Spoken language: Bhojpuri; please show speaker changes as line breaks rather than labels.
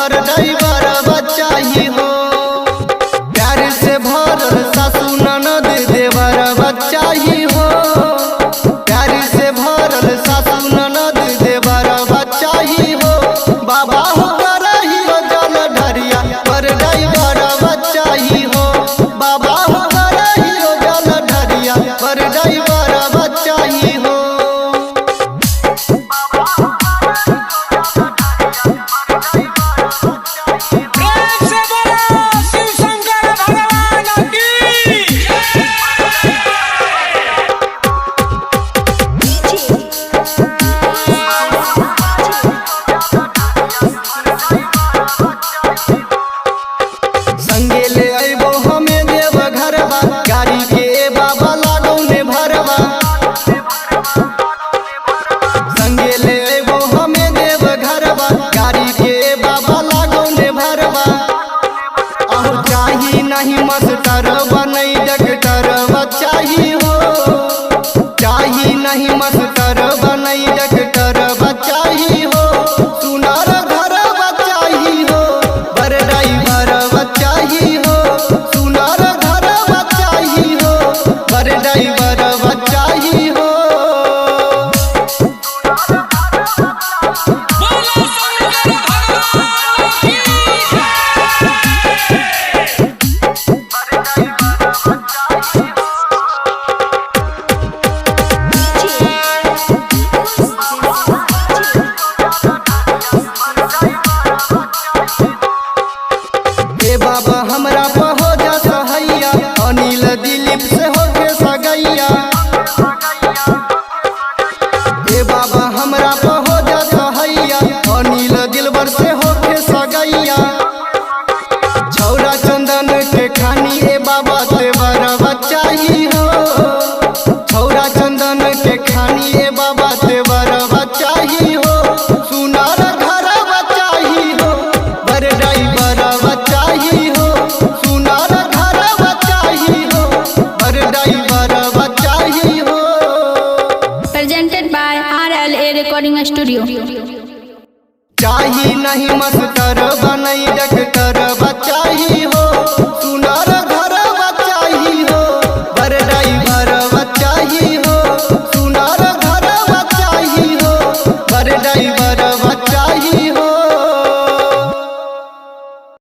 बर ड्राइवर बच्चा ही हो। प्यार से भरल सासू ननद देवर बच्चा ही हो। प्यार से भरल सासू ननद देवर बच्चा ही हो। बाबा हो करही हो जल ढरिया बर ड्राइवर बच्चा ही हो। बाबा हो करही हो जल ढरिया बर ड्राइवर बच्चा ही हो। संगे ले आइबो हमें देव घरवा गाड़ी के बाबा लागौने भरवा। संगे ले आइबो हमें देव घरवा गाड़ी के बाबा लागौने भरवा। अहो चाही नहीं मास्टर बनई डॉक्टर बच्चा ही हो। चाही नहीं मास्टर बनई डॉक्टर बच्चा ही हो। सुनार घर बच्चा ही हो बर ड्राइवर बच्चा ही हो। सुनार घर बच्चा ही हो बर ड्राइवर बच्चा ही हो। ए बाबा हमरा पहो जा सहैया अनिल दिलीप से होके सगैया। ए बाबा हमरा पहो जा सहैया अनिल दिलबर से होके सगैया। छौरा चंदन के खानी ए बाबा देवर बच्चा ही हो। छौरा चंदन के खानी ए बाबा देवर बच्चा ही हो। सुनार घर बच्चा ही हो बर ड्राइवर बच्चा ही हो। सुनार घर बच्चा ही हो बर ड्राइवर बच्चा ही हो।
Presented by RLA Recording Studio.
चाही नहीं मस्त